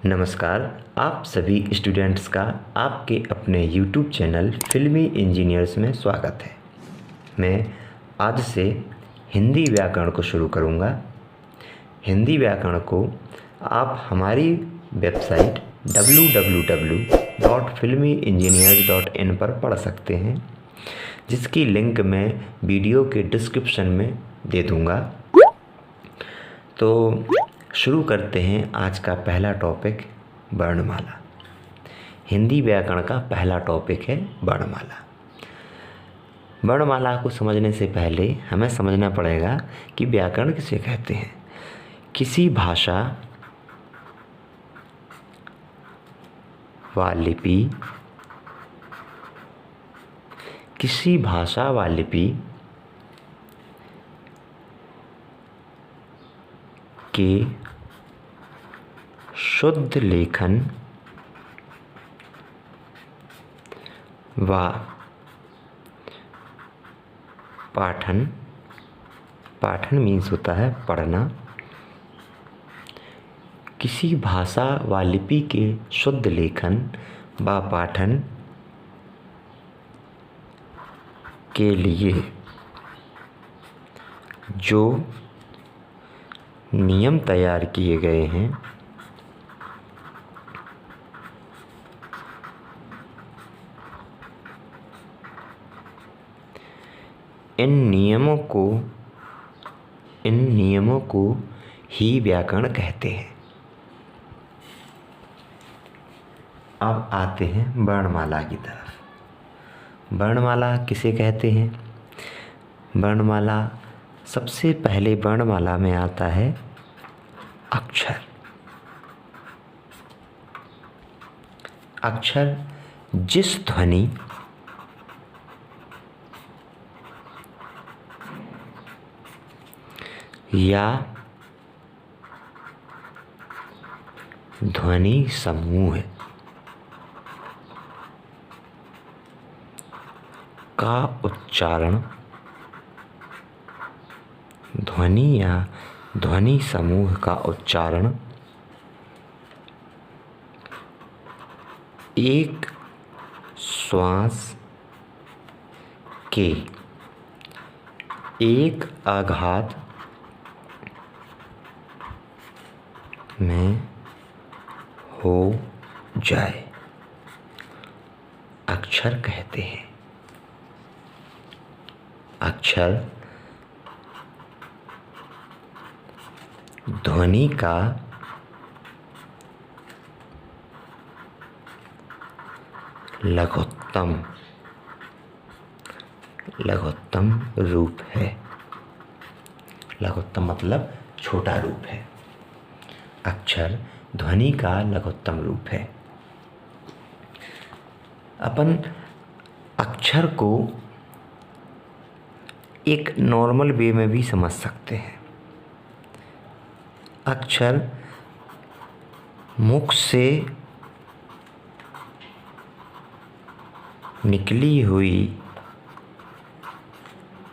नमस्कार। आप सभी स्टूडेंट्स का आपके अपने YouTube चैनल फिल्मी इंजीनियर्स में स्वागत है। मैं आज से हिंदी व्याकरण को शुरू करूँगा। हिंदी व्याकरण को आप हमारी वेबसाइट www.filmyengineers.in पर पढ़ सकते हैं, जिसकी लिंक मैं वीडियो के डिस्क्रिप्शन में दे दूँगा। तो शुरू करते हैं आज का पहला टॉपिक, वर्णमाला। हिंदी व्याकरण का पहला टॉपिक है वर्णमाला। वर्णमाला को समझने से पहले हमें समझना पड़ेगा कि व्याकरण किसे कहते हैं। किसी भाषा व लिपि के शुद्ध लेखन व पाठन मीन्स होता है पढ़ना। किसी भाषा व लिपि के शुद्ध लेखन व पाठन के लिए जो नियम तैयार किए गए हैं, इन नियमों को ही व्याकरण कहते हैं। अब आते हैं वर्णमाला की तरफ। वर्णमाला किसे कहते हैं? वर्णमाला सबसे पहले वर्णमाला में आता है अक्षर। अक्षर जिस ध्वनि या ध्वनि समूह का उच्चारण, ध्वनि या ध्वनि समूह का उच्चारण एक श्वास के एक आघात में हो जाए, अक्षर कहते हैं। अक्षर ध्वनि का लघुत्तम रूप है। लघुत्तम मतलब छोटा रूप है। अक्षर ध्वनि का लघुत्तम रूप है। अपन अक्षर को एक नॉर्मल वे में भी समझ सकते हैं। अक्षर मुख से निकली हुई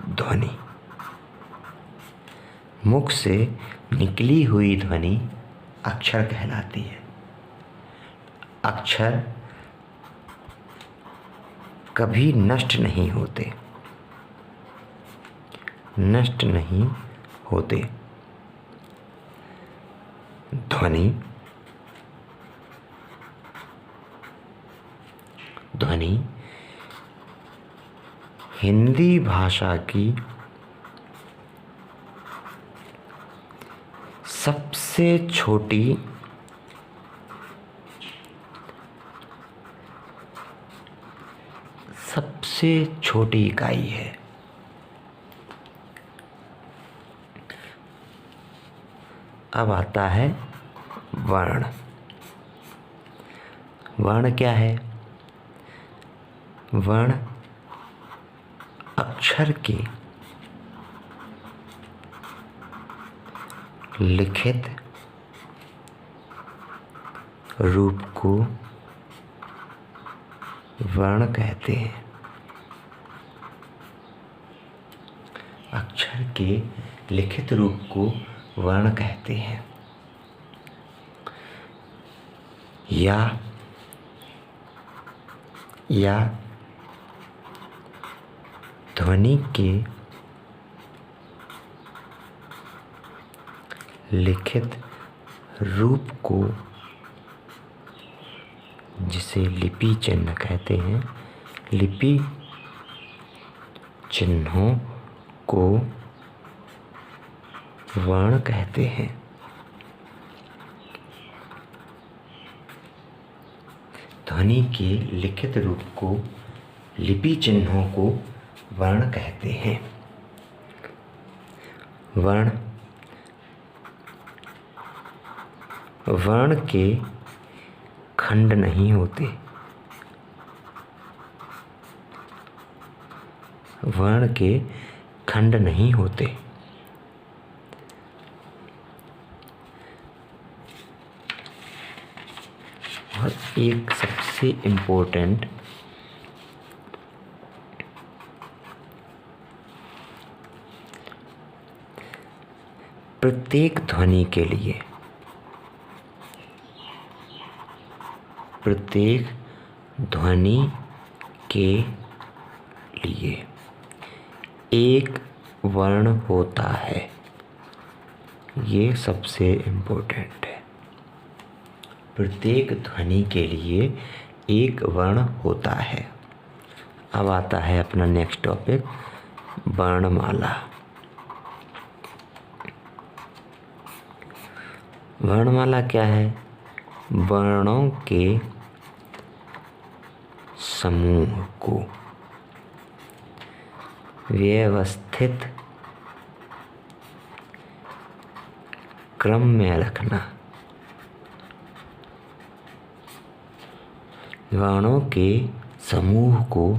ध्वनि, मुख से निकली हुई ध्वनि अक्षर कहलाती है। अक्षर कभी नष्ट नहीं होते। ध्वनि हिंदी भाषा की सबसे छोटी इकाई है। अब आता है वर्ण। वर्ण क्या है? वर्ण अक्षर के लिखित रूप को वर्ण कहते हैं। अक्षर के लिखित रूप को वर्ण कहते हैं। या ध्वनि के लिखित रूप को, जिसे लिपि चिन्ह कहते हैं, लिपि चिन्हों को वर्ण कहते हैं। ध्वनि के लिखित रूप को, लिपि चिन्हों को वर्ण कहते हैं। वर्ण के खंड नहीं होते। वर्ण के खंड नहीं होते। और एक सबसे इम्पोर्टेंट, प्रत्येक ध्वनि के लिए, प्रत्येक ध्वनि के लिए एक वर्ण होता है। ये सबसे इम्पोर्टेंट है। प्रत्येक ध्वनि के लिए एक वर्ण होता है। अब आता है अपना नेक्स्ट टॉपिक, वर्णमाला। वर्णमाला क्या है? वर्णों के समूह को व्यवस्थित क्रम में रखना। वर्णों के समूह को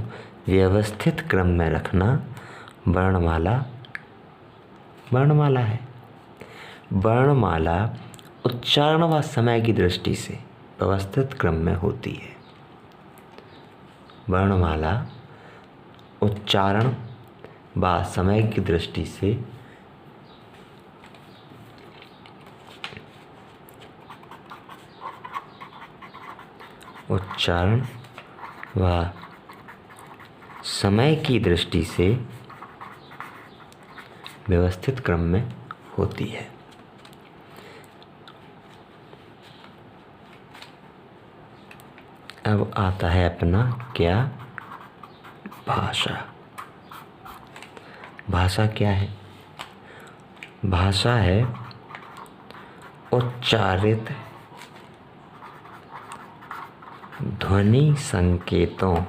व्यवस्थित क्रम में रखना वर्णमाला है। वर्णमाला उच्चारण व समय की दृष्टि से व्यवस्थित क्रम में होती है। वर्णमाला उच्चारण व समय की दृष्टि से व्यवस्थित क्रम में होती है। अब आता है अपना क्या? भाषा। भाषा क्या है? भाषा है उच्चारित ध्वनि संकेतों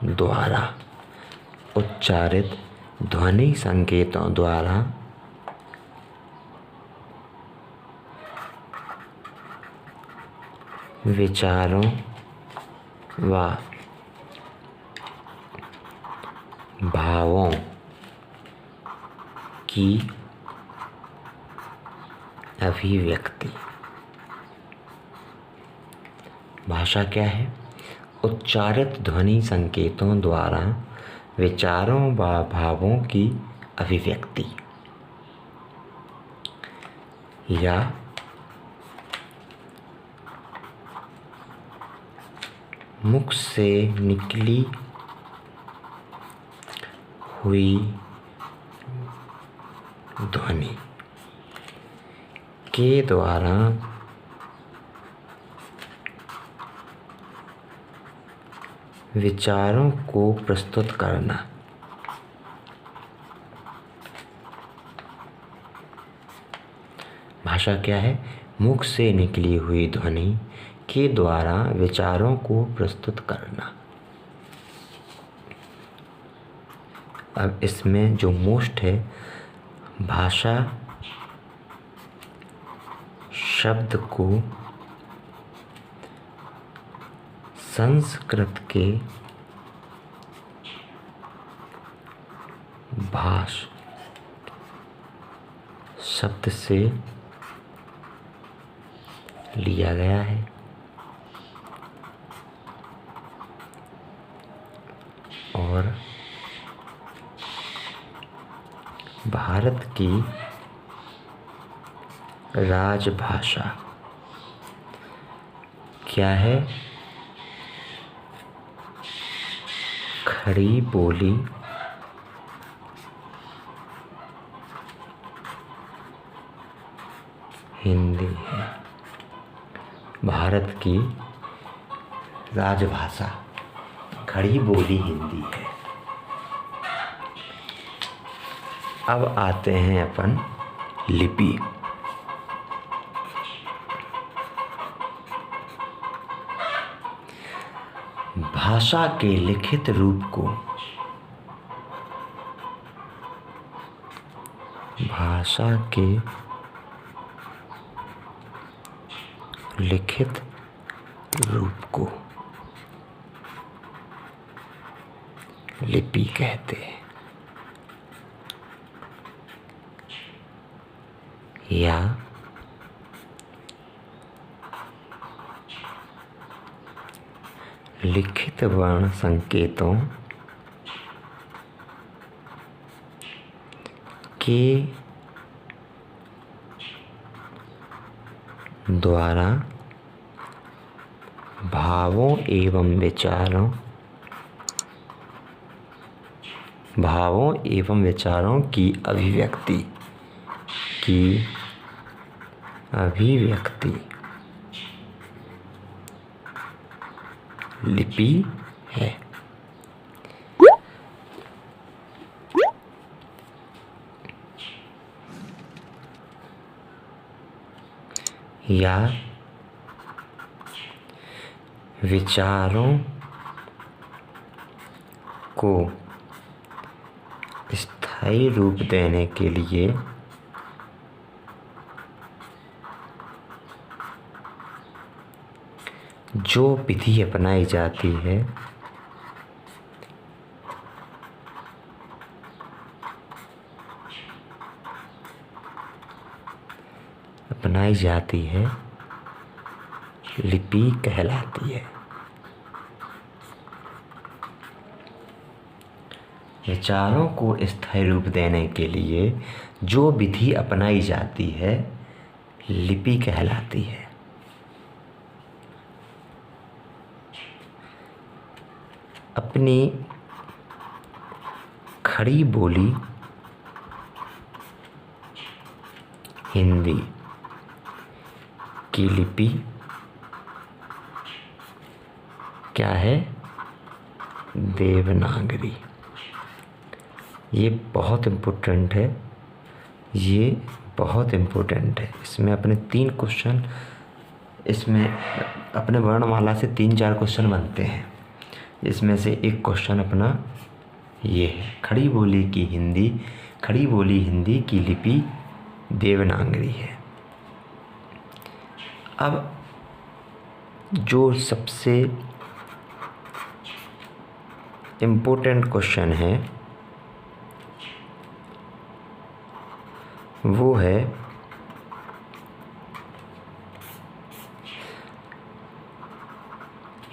द्वारा, उच्चारित ध्वनि संकेतों द्वारा विचारों व भावों की अभिव्यक्ति। भाषा क्या है? उच्चारित ध्वनि संकेतों द्वारा विचारों व भावों की अभिव्यक्ति या मुख से निकली हुई ध्वनि के द्वारा विचारों को प्रस्तुत करना। भाषा क्या है? मुख से निकली हुई ध्वनि के द्वारा विचारों को प्रस्तुत करना। अब इसमें जो मोस्ट है, भाषा शब्द को संस्कृत के भाष शब्द से लिया गया है और भारत की राजभाषा क्या है? खड़ी बोली हिंदी है। भारत की राजभाषा खड़ी बोली हिंदी है। अब आते हैं अपन लिपि। भाषा के लिखित रूप को भाषा के लिखित रूप को लिपि कहते हैं या लिखित वर्ण संकेतों के द्वारा भावों एवं विचारों की अभिव्यक्ति लिपि है। या विचारों को स्थायी रूप देने के लिए जो विधि अपनाई जाती है लिपि कहलाती है। विचारों को स्थायी रूप देने के लिए जो विधि अपनाई जाती है लिपि कहलाती है। अपनी खड़ी बोली हिंदी की लिपि क्या है? देवनागरी। ये बहुत इम्पोर्टेंट है। इसमें अपने 3 क्वेश्चन, इसमें अपने वर्णमाला से 3-4 क्वेश्चन बनते हैं। इसमें से एक क्वेश्चन अपना ये है, खड़ी बोली हिंदी की लिपि देवनागरी है। अब जो सबसे इम्पोर्टेंट क्वेश्चन है वो है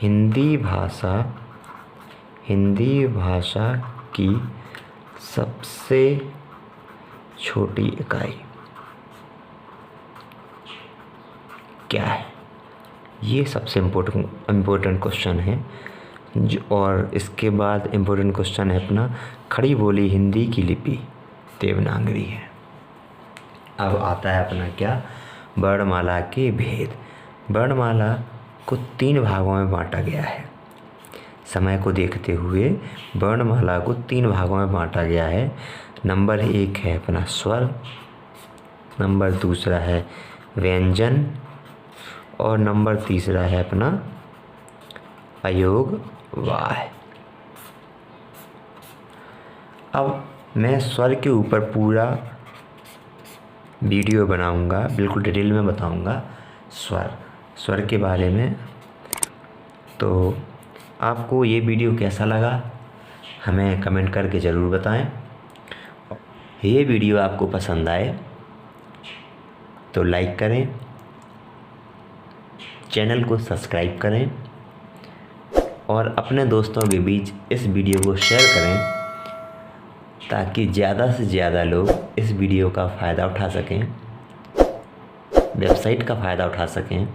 हिंदी भाषा की सबसे छोटी इकाई क्या है? ये सबसे इम्पोर्टेंट क्वेश्चन है। और इसके बाद इम्पोर्टेंट क्वेश्चन है अपना खड़ी बोली हिंदी की लिपि देवनागरी है। अब आता है अपना क्या? वर्णमाला के भेद। वर्णमाला को 3 भागों में बांटा गया है। समय को देखते हुए वर्णमाला को 3 भागों में बांटा गया है। नंबर 1 है अपना स्वर, नंबर 2 है व्यंजन और नंबर 3 है अपना अयोगवाय। अब मैं स्वर के ऊपर पूरा वीडियो बनाऊंगा, बिल्कुल डिटेल में बताऊंगा स्वर के बारे में। तो आपको ये वीडियो कैसा लगा हमें कमेंट करके ज़रूर बताएं। ये वीडियो आपको पसंद आए तो लाइक करें, चैनल को सब्सक्राइब करें और अपने दोस्तों के बीच इस वीडियो को शेयर करें ताकि ज़्यादा से ज़्यादा लोग इस वीडियो का फ़ायदा उठा सकें, वेबसाइट का फ़ायदा उठा सकें।